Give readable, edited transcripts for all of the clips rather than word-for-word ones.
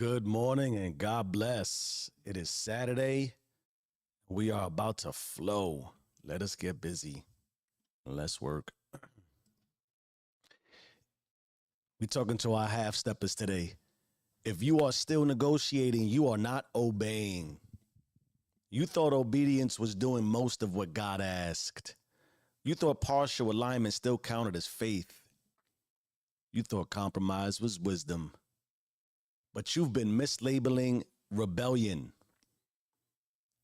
Good morning and God bless. It is Saturday. We are about to flow. Let us get busy. Let's work. We're talking to our half steppers today. If you are still negotiating, you are not obeying. You thought obedience was doing most of what God asked. You thought partial alignment still counted as faith. You thought compromise was wisdom. But you've been mislabeling rebellion.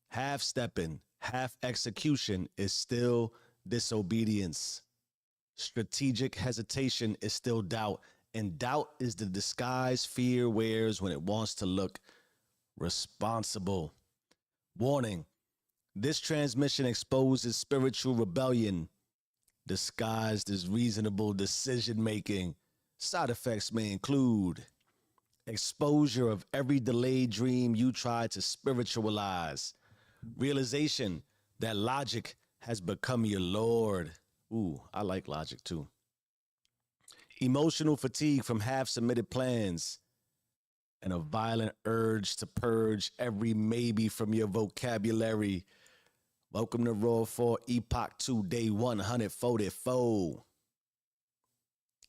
Half stepping, half execution is still disobedience. Strategic hesitation is still doubt. And doubt is the disguise fear wears when it wants to look responsible. Warning, this transmission exposes spiritual rebellion disguised as reasonable decision making. Side effects may include exposure of every delayed dream you tried to spiritualize, realization that logic has become your Lord. Ooh, I like logic too. Emotional fatigue from half-submitted plans and a violent urge to purge every maybe from your vocabulary. Welcome to Raw 4 Epoch 2 Day 144.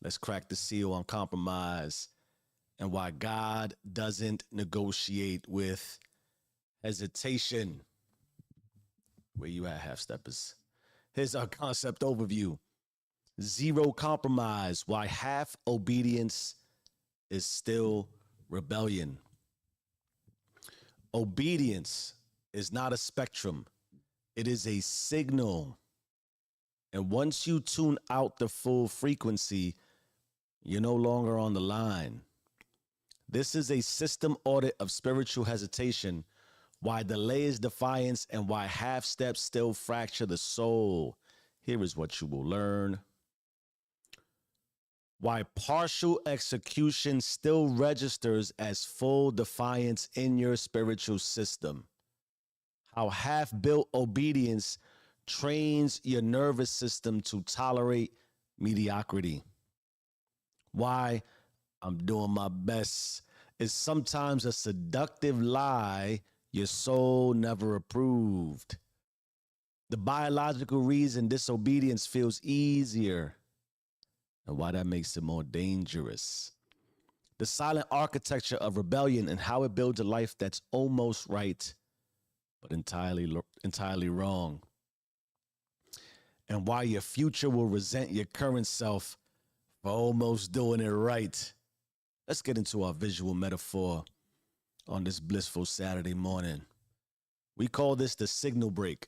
Let's crack the seal on compromise and why God doesn't negotiate with hesitation. Where you at, half-steppers? Here's our concept overview. Zero compromise, why half obedience is still rebellion. Obedience is not a spectrum. It is a signal. And once you tune out the full frequency, you're no longer on the line. This is a system audit of spiritual hesitation, why delay is defiance, and why half steps still fracture the soul. Here is what you will learn. Why partial execution still registers as full defiance in your spiritual system. How half-built obedience trains your nervous system to tolerate mediocrity. Why I'm doing my best is sometimes a seductive lie your soul never approved. The biological reason disobedience feels easier and why that makes it more dangerous. The silent architecture of rebellion and how it builds a life that's almost right, but entirely wrong. And why your future will resent your current self for almost doing it right. Let's get into our visual metaphor on this blissful Saturday morning. We call this the signal break.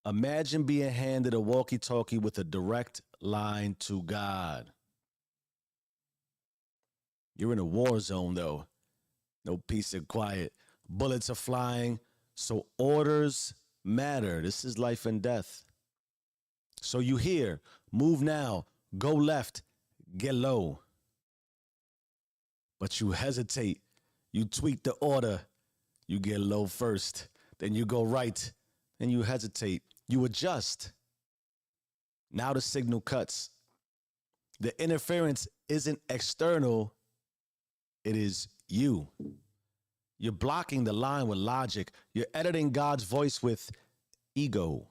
Imagine being handed a walkie-talkie with a direct line to God. You're in a war zone, though. No peace and quiet. Bullets are flying, so orders matter. This is life and death. So you hear, move now, go left, get low. But you hesitate. You tweak the order. You get low first. Then you go right. Then you hesitate. You adjust. Now the signal cuts. The interference isn't external. It is you. You're blocking the line with logic. You're editing God's voice with ego.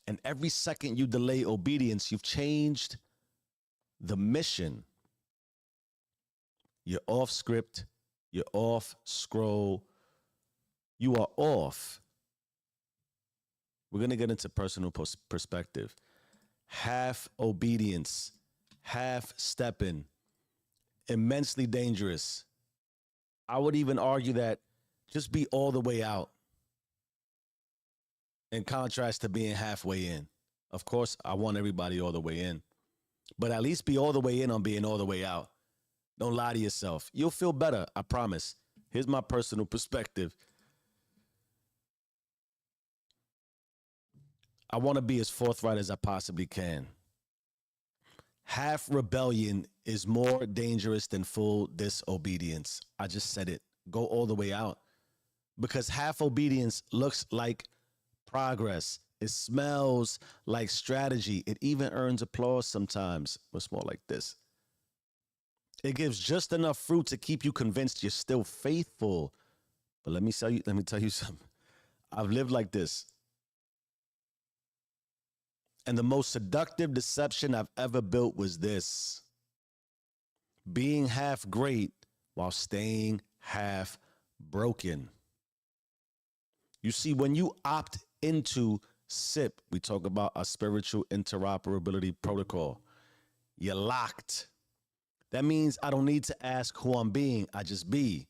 And every second you delay obedience, you've changed the mission. You're off script. You're off scroll. You are off. We're going to get into personal perspective. Half obedience, half stepping, immensely dangerous. I would even argue that just be all the way out in contrast to being halfway in. Of course, I want everybody all the way in, but at least be all the way in on being all the way out. Don't lie to yourself. You'll feel better, I promise. Here's my personal perspective. I want to be as forthright as I possibly can. Half rebellion is more dangerous than full disobedience. I just said it. Go all the way out. Because half obedience looks like progress. It smells like strategy. It even earns applause sometimes. It's more like this. It gives just enough fruit to keep you convinced you're still faithful. But let me tell you something. I've lived like this. And the most seductive deception I've ever built was this: being half great while staying half broken. You see, when you opt into SIP, we talk about a spiritual interoperability protocol, you're locked. That means I don't need to ask who I'm being, I just be.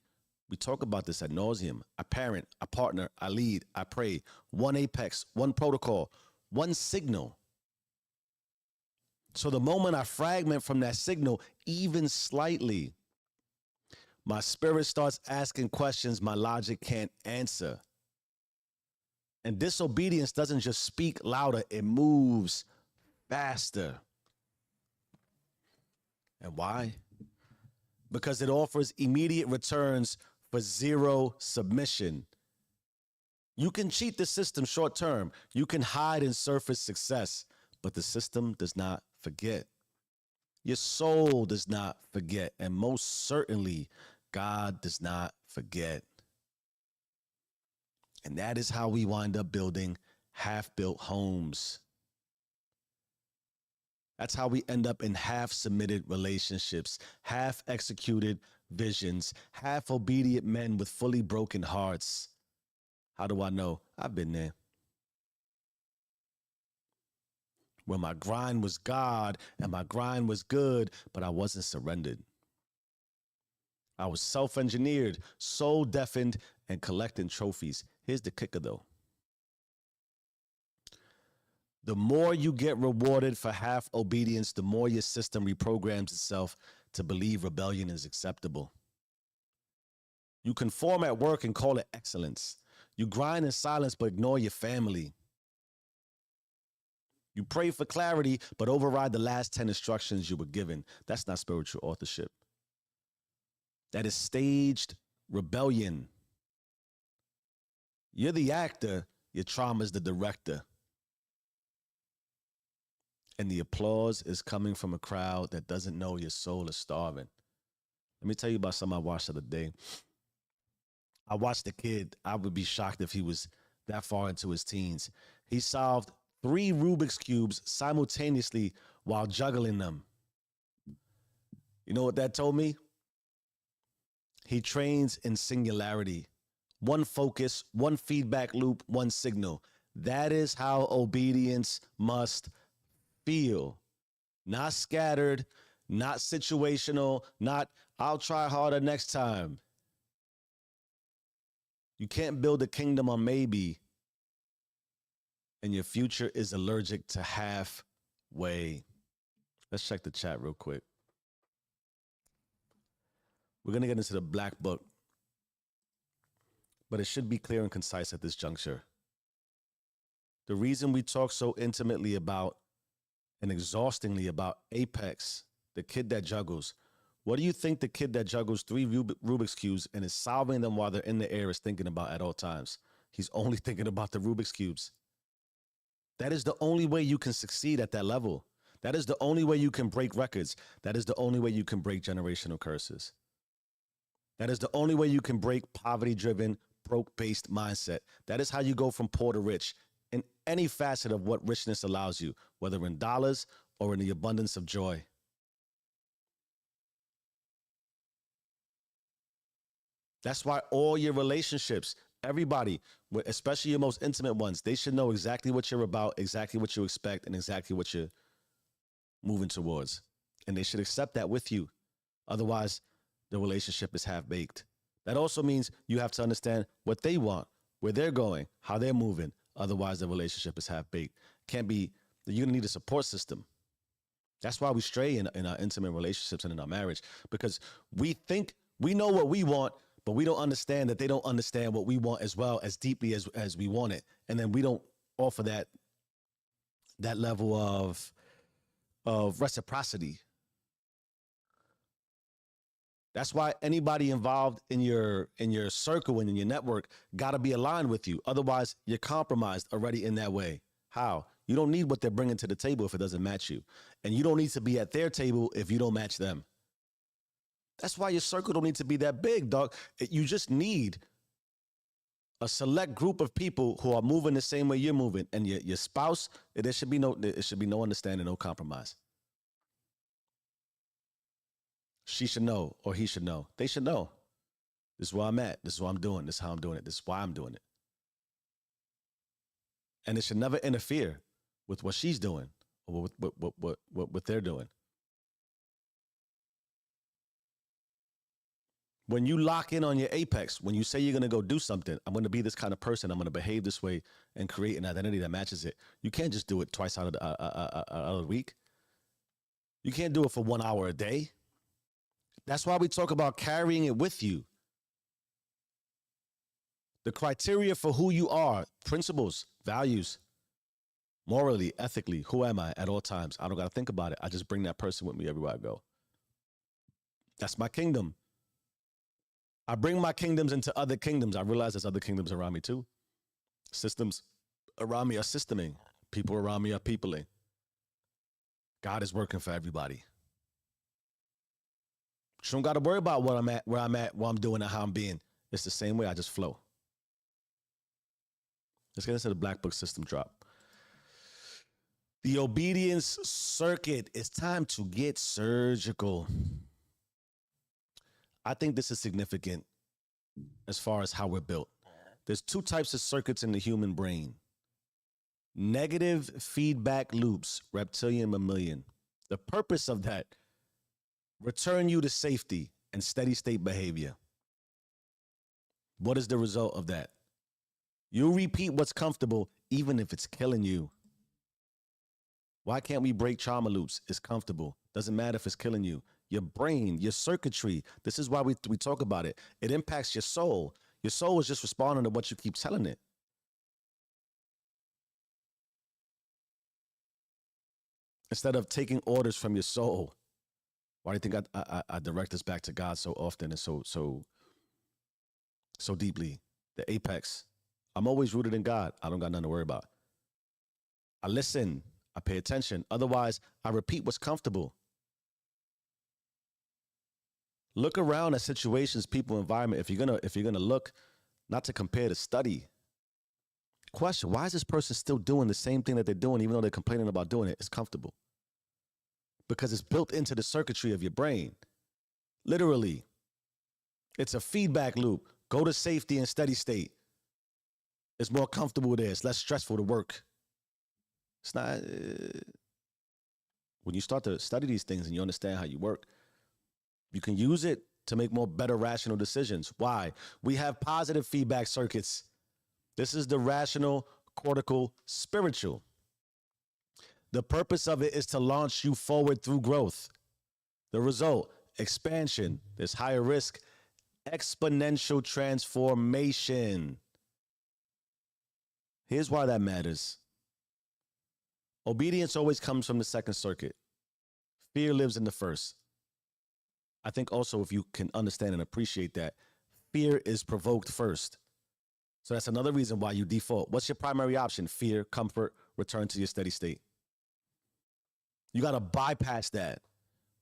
We talk about this ad nauseum. I parent, I partner, I lead, I pray. One apex, one protocol, one signal. So the moment I fragment from that signal, even slightly, my spirit starts asking questions my logic can't answer. And disobedience doesn't just speak louder, it moves faster. And why? Because it offers immediate returns for zero submission. You can cheat the system short term. You can hide and surface success, but the system does not forget. Your soul does not forget. And most certainly, God does not forget. And that is how we wind up building half-built homes. That's how we end up in half-submitted relationships, half-executed visions, half-obedient men with fully broken hearts. How do I know? I've been there. Where my grind was God and my grind was good, but I wasn't surrendered. I was self-engineered, soul deafened, and collecting trophies. Here's the kicker, though. The more you get rewarded for half obedience, the more your system reprograms itself to believe rebellion is acceptable. You conform at work and call it excellence. You grind in silence but ignore your family. You pray for clarity but override the last 10 instructions you were given. That's not spiritual authorship. That is staged rebellion. You're the actor, your trauma's the director. And the applause is coming from a crowd that doesn't know your soul is starving. Let me tell you about something I watched the other day. I watched a kid. I would be shocked if he was that far into his teens. He solved 3 Rubik's Cubes simultaneously while juggling them. You know what that told me? He trains in singularity. One focus, one feedback loop, one signal. That is how obedience must feel. Not scattered, not situational, not I'll try harder next time. You can't build a kingdom on maybe, and your future is allergic to halfway. Let's check the chat real quick. We're going to get into the black book, but it should be clear and concise at this juncture. The reason we talk so intimately about and exhaustingly about Apex, the kid that juggles, what do you think the kid that juggles 3 Rubik's Cubes and is solving them while they're in the air is thinking about at all times? He's only thinking about the Rubik's Cubes. That is the only way you can succeed at that level. That is the only way you can break records. That is the only way you can break generational curses. That is the only way you can break poverty-driven, broke-based mindset. That is how you go from poor to rich in any facet of what richness allows you, whether in dollars or in the abundance of joy. That's why all your relationships, everybody, especially your most intimate ones, they should know exactly what you're about, exactly what you expect, and exactly what you're moving towards. And they should accept that with you. Otherwise, the relationship is half-baked. That also means you have to understand what they want, where they're going, how they're moving. Otherwise, the relationship is half-baked. Can't be, you're going to need a support system. That's why we stray in our intimate relationships and in our marriage, because we think we know what we want, but we don't understand that they don't understand what we want as well, as deeply as we want it. And then we don't offer that level of reciprocity. That's why anybody involved in your circle and in your network got to be aligned with you. Otherwise, you're compromised already in that way. How? You don't need what they're bringing to the table if it doesn't match you. And you don't need to be at their table if you don't match them. That's why your circle don't need to be that big, dog. You just need a select group of people who are moving the same way you're moving, and your spouse. There should be no understanding, no compromise. She should know, or he should know. They should know. This is where I'm at. This is what I'm doing. This is how I'm doing it. This is why I'm doing it. And it should never interfere with what she's doing or what they're doing. When you lock in on your apex, when you say you're going to go do something, I'm going to be this kind of person, I'm going to behave this way and create an identity that matches it. You can't just do it twice out of the week. You can't do it for 1 hour a day. That's why we talk about carrying it with you. The criteria for who you are, principles, values, morally, ethically, who am I at all times? I don't got to think about it. I just bring that person with me everywhere I go. That's my kingdom. I bring my kingdoms into other kingdoms. I realize there's other kingdoms around me too. Systems around me are systeming. People around me are peopling. God is working for everybody. You don't got to worry about where I'm at, what I'm doing, and how I'm being. It's the same way. I just flow. Let's get into the Black Book System drop. The obedience circuit. It's time to get surgical. I think this is significant as far as how we're built. There's two types of circuits in the human brain. Negative feedback loops, reptilian, mammalian. The purpose of that, return you to safety and steady state behavior. What is the result of that? You repeat what's comfortable, even if it's killing you. Why can't we break trauma loops? It's comfortable. Doesn't matter if it's killing you. Your brain, your circuitry. This is why we talk about it. It impacts your soul. Your soul is just responding to what you keep telling it. Instead of taking orders from your soul. Why do you think I direct this back to God so often and so deeply? The apex. I'm always rooted in God. I don't got nothing to worry about. I listen. I pay attention. Otherwise, I repeat what's comfortable. Look around at situations, people, environment. If you're gonna look, not to compare, to study. Question: why is this person still doing the same thing that they're doing, even though they're complaining about doing it? It's comfortable. Because it's built into the circuitry of your brain. Literally. It's a feedback loop. Go to safety and steady state. It's more comfortable there. It's less stressful to work. It's not. When you start to study these things and you understand how you work, you can use it to make more better rational decisions. Why? We have positive feedback circuits. This is the rational, cortical, spiritual. The purpose of it is to launch you forward through growth. The result, expansion. There's higher risk, exponential transformation. Here's why that matters. Obedience always comes from the second circuit. Fear lives in the first. I think also if you can understand and appreciate that, fear is provoked first. So that's another reason why you default. What's your primary option? Fear, comfort, return to your steady state. You got to bypass that.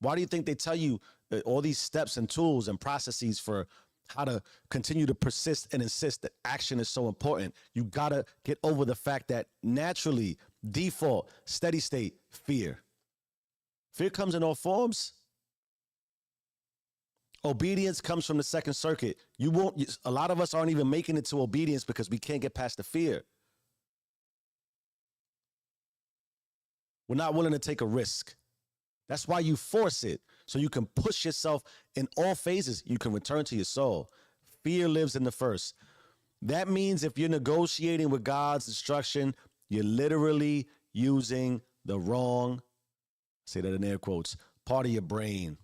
Why do you think they tell you all these steps and tools and processes for how to continue to persist and insist that action is so important? You got to get over the fact that naturally, default, steady state, fear. Fear comes in all forms. Obedience comes from the second circuit. A lot of us aren't even making it to obedience because we can't get past the fear. We're not willing to take a risk. That's why you force it, so you can push yourself in all phases. You can return to your soul. Fear lives in the first. That means if you're negotiating with God's instruction, you're literally using the wrong, say that in air quotes, part of your brain.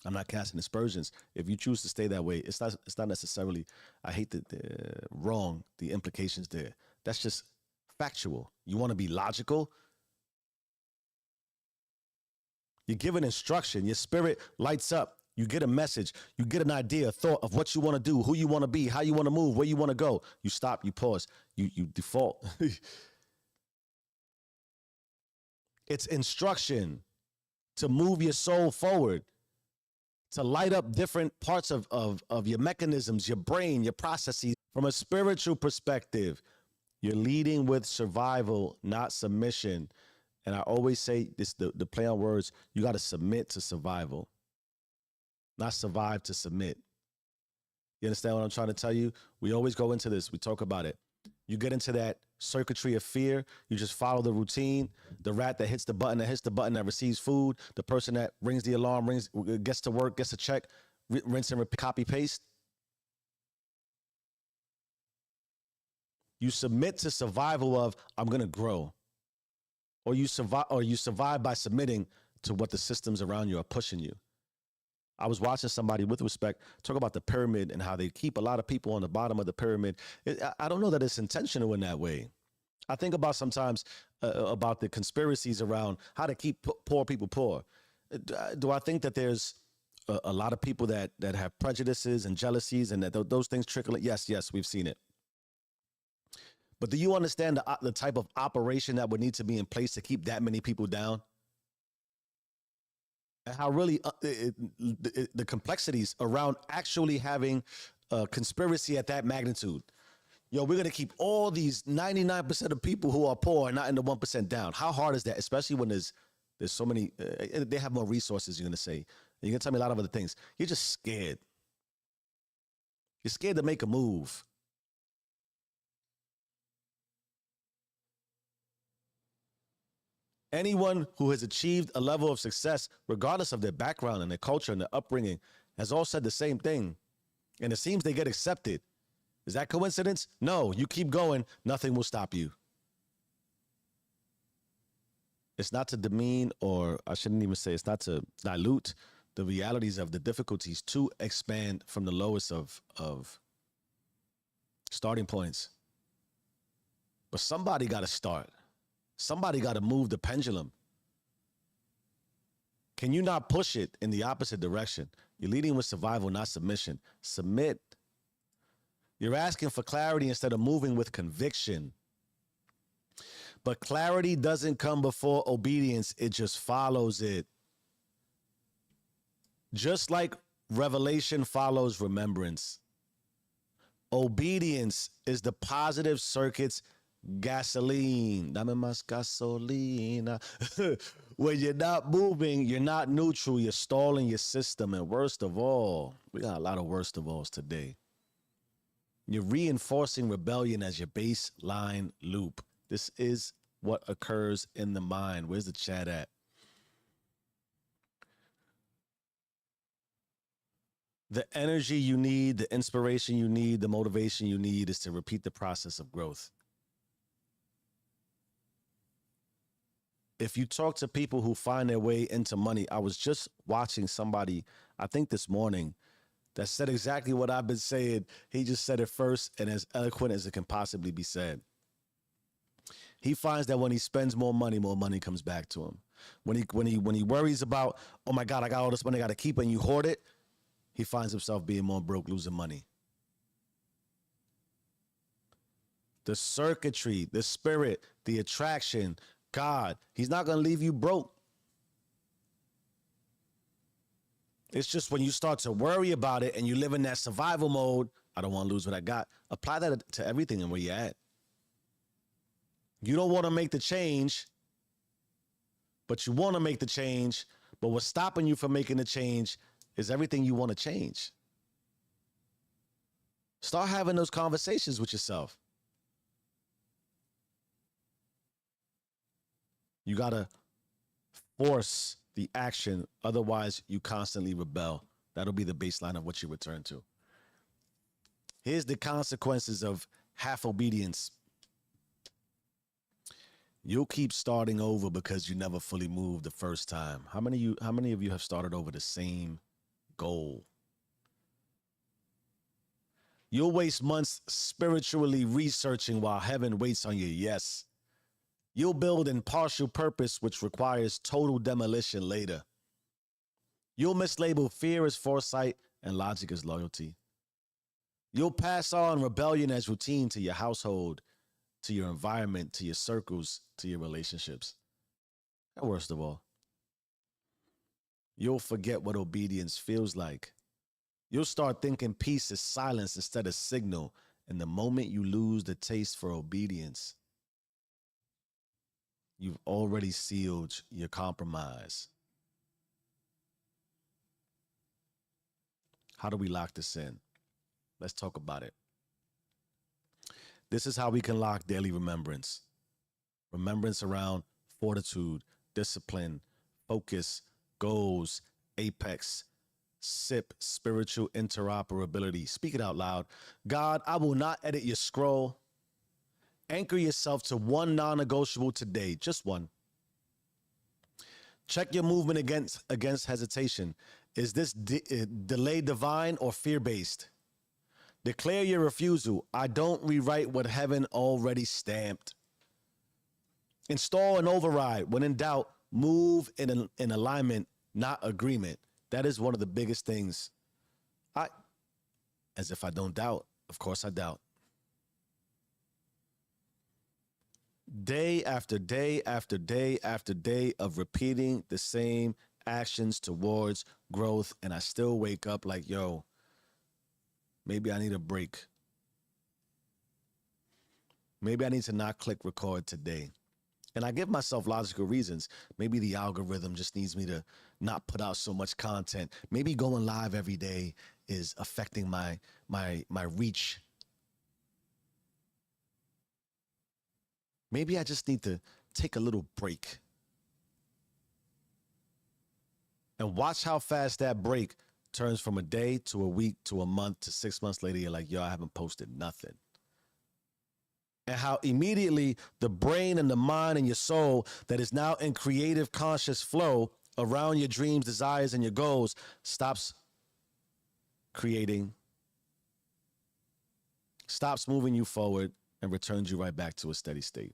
I'm not casting aspersions. If you choose to stay that way, it's not necessarily, I hate the wrong, the implications there. That's just factual. You want to be logical? You give an instruction. Your spirit lights up. You get a message. You get an idea, a thought of what you want to do, who you want to be, how you want to move, where you want to go. You stop, you pause, you default. It's instruction to move your soul forward. to light up different parts of your mechanisms, your brain, your processes. From a spiritual perspective, you're leading with survival, not submission. And I always say this, the play on words, you got to submit to survival, not survive to submit. You understand what I'm trying to tell you? We always go into this. We talk about it. You get into that circuitry of fear. You just follow the routine. The rat that hits the button, that receives food. The person that rings the alarm, gets to work, gets a check, rinse and repeat, copy, paste. You submit to survival of, I'm going to grow. Or you survive by submitting to what the systems around you are pushing you. I was watching somebody, with respect, talk about the pyramid and how they keep a lot of people on the bottom of the pyramid. I don't know that it's intentional in that way. I think about sometimes about the conspiracies around how to keep poor people poor. Do I think that there's a lot of people that have prejudices and jealousies and that those things trickle? Yes, we've seen it. But do you understand the type of operation that would need to be in place to keep that many people down? And how really the complexities around actually having a conspiracy at that magnitude. Yo, we're going to keep all these 99% of people who are poor and not in the 1% down. How hard is that? Especially when there's so many, they have more resources, you're going to say. You're going to tell me a lot of other things. You're just scared. You're scared to make a move. Anyone who has achieved a level of success, regardless of their background and their culture and their upbringing, has all said the same thing. And it seems they get accepted. Is that coincidence? No, you keep going, nothing will stop you. It's not to demean, or I shouldn't even say, it's not to dilute the realities of the difficulties to expand from the lowest of starting points. But somebody got to start. Somebody got to move the pendulum. Can you not push it in the opposite direction? You're leading with survival, not submission. Submit. You're asking for clarity instead of moving with conviction. But clarity doesn't come before obedience. It just follows it. Just like revelation follows remembrance. Obedience is the positive circuit's gasoline. Dame más gasolina. When you're not moving, you're not neutral, you're stalling your system. And worst of all, we got a lot of worst of alls today. You're reinforcing rebellion as your baseline loop. This is what occurs in the mind. Where's the chat at? The energy you need, the inspiration you need, the motivation you need is to repeat the process of growth. If you talk to people who find their way into money, I was just watching somebody, I think this morning, that said exactly what I've been saying. He just said it first and as eloquent as it can possibly be said. He finds that when he spends more money comes back to him. When he worries about, oh my God, I got all this money, I got to keep it, and you hoard it, he finds himself being more broke, losing money. The circuitry, the spirit, the attraction, God, he's not going to leave you broke. It's just when you start to worry about it and you live in that survival mode, I don't want to lose what I got. Apply that to everything and where you're at. You don't want to make the change, but you want to make the change. But what's stopping you from making the change is everything you want to change. Start having those conversations with yourself. You got to force the action. Otherwise, you constantly rebel. That'll be the baseline of what you return to. Here's the consequences of half obedience. You'll keep starting over because you never fully moved the first time. How many of you have started over the same goal? You'll waste months spiritually researching while heaven waits on your yes. You'll build in partial purpose, which requires total demolition later. You'll mislabel fear as foresight and logic as loyalty. You'll pass on rebellion as routine to your household, to your environment, to your circles, to your relationships. And worst of all, You'll forget what obedience feels like. You'll start thinking peace is silence instead of signal. And the moment you lose the taste for obedience, you've already sealed your compromise. How do we lock this in? Let's talk about it. This is how we can lock daily remembrance. Remembrance around fortitude, discipline, focus, goals, apex, SIP, spiritual interoperability. Speak it out loud. God, I will not edit your scroll. Anchor yourself to one non-negotiable today, just one. Check your movement against hesitation. Is this delay divine or fear-based? Declare your refusal. I don't rewrite what heaven already stamped. Install an override. When in doubt, move in alignment, not agreement. That is one of the biggest things. As if I don't doubt. Of course I doubt. Day after day after day after day of repeating the same actions towards growth, and I still wake up like, yo, maybe I need a break. Maybe I need to not click record today. And I give myself logical reasons. Maybe the algorithm just needs me to not put out so much content. Maybe going live every day is affecting my reach. Maybe I just need to take a little break. And watch how fast that break turns from a day to a week to a month to 6 months later. You're like, yo, I haven't posted nothing. And how immediately the brain and the mind and your soul that is now in creative conscious flow around your dreams, desires, and your goals stops creating, stops moving you forward, and returns you right back to a steady state.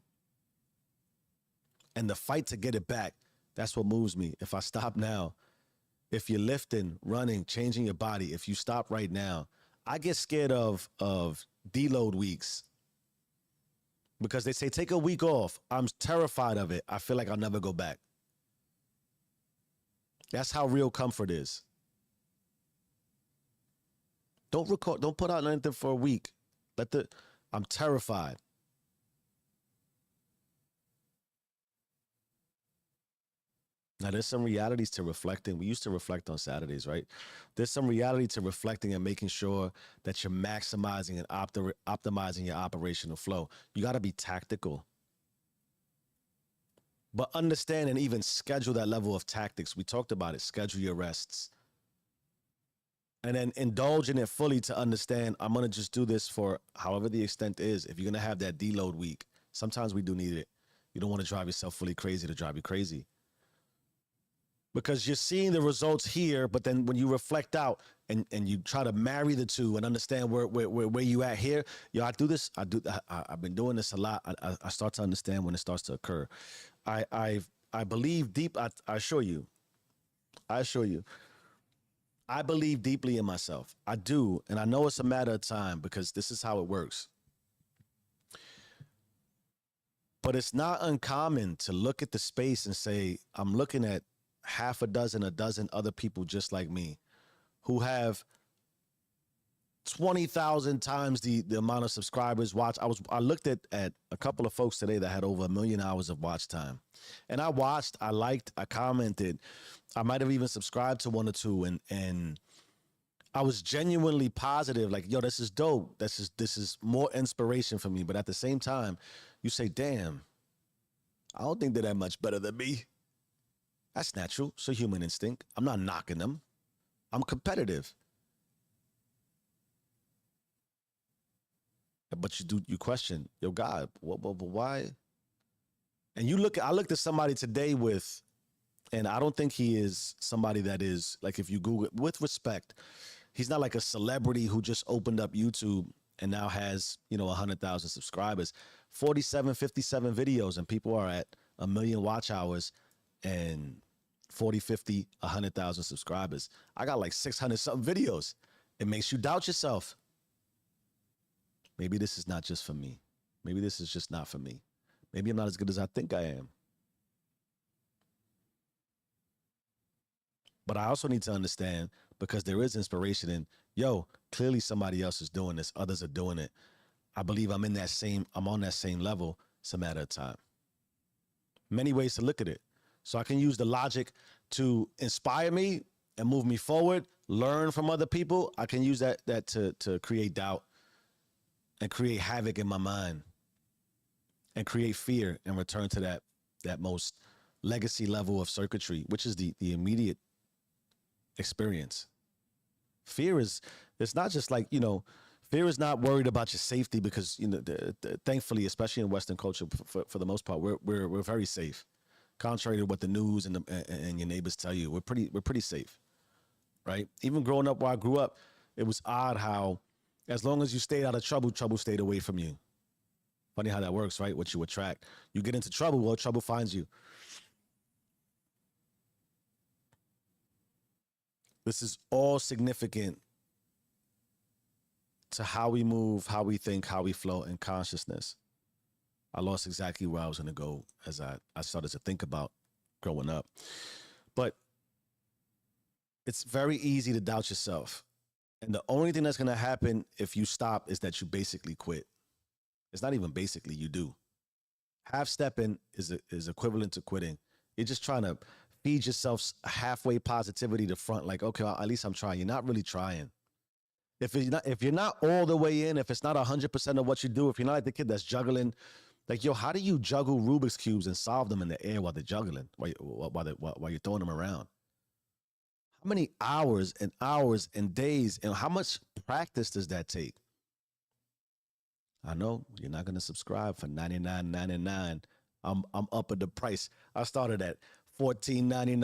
And the fight to get it back, that's what moves me. If I stop now, if you're lifting, running, changing your body, if you stop right now, I get scared of deload weeks. Because they say, take a week off. I'm terrified of it. I feel like I'll never go back. That's how real comfort is. Don't put out anything for a week. I'm terrified. Now, there's some realities to reflecting. We used to reflect on Saturdays, right? There's some reality to reflecting and making sure that you're maximizing and optimizing your operational flow. You got to be tactical. But understand and even schedule that level of tactics. We talked about it. Schedule your rests. And then indulge in it fully to understand, I'm going to just do this for however the extent is. If you're going to have that deload week, sometimes we do need it. You don't want to drive yourself fully crazy to drive you crazy. Because you're seeing the results here, but then when you reflect out and you try to marry the two and understand where you at here, yo, I've been doing this a lot. I start to understand when it starts to occur. I believe deep. I assure you, I believe deeply in myself. I do, and I know it's a matter of time because this is how it works. But it's not uncommon to look at the space and say, I'm looking at half a dozen other people just like me who have 20,000 times the amount of subscribers watch. I looked at a couple of folks today that had over 1 million hours of watch time. And I watched, I liked, I commented. I might have even subscribed to one or two, and I was genuinely positive, like, yo, this is dope. This is more inspiration for me. But at the same time, you say, damn, I don't think they're that much better than me. That's natural. It's a human instinct. I'm not knocking them. I'm competitive. But you question, yo, God, why? And I looked at somebody today and I don't think he is somebody that is, like, if you Google it, with respect, he's not like a celebrity who just opened up YouTube and now has, 100,000 subscribers. 47, 57 videos, and people are at 1 million watch hours and 40, 50, 100,000 subscribers. I got like 600 something videos. It makes you doubt yourself. Maybe this is not just for me. Maybe this is just not for me. Maybe I'm not as good as I think I am. But I also need to understand, because there is inspiration in, yo, clearly somebody else is doing this. Others are doing it. I believe I'm on that same level. It's a matter of time. Many ways to look at it. So I can use the logic to inspire me and move me forward, learn from other people. I can use that to create doubt and create havoc in my mind and create fear and return to that most legacy level of circuitry, which is the immediate experience. Fear is, it's not just like, fear is not worried about your safety, because, thankfully, especially in Western culture, for the most part, we're very safe. Contrary to what the news and your neighbors tell you, we're pretty safe, right? Even growing up where I grew up, it was odd how, as long as you stayed out of trouble, trouble stayed away from you. Funny how that works, right? What you attract. You get into trouble, well, trouble finds you. This is all significant to how we move, how we think, how we flow in consciousness. I lost exactly where I was going to go as I started to think about growing up. But it's very easy to doubt yourself. And the only thing that's going to happen if you stop is that you basically quit. It's not even basically, you do. Half stepping is equivalent to quitting. You're just trying to feed yourself halfway positivity to front, like, okay, well, at least I'm trying. You're not really trying. If you're not all the way in, if it's not 100% of what you do, if you're not like the kid that's juggling, like, yo, how do you juggle Rubik's cubes and solve them in the air while they're juggling, while you're throwing them around? How many hours and days, and how much practice does that take? I know you're not going to subscribe for $99.99. I'm up at the price. I started at $14.99.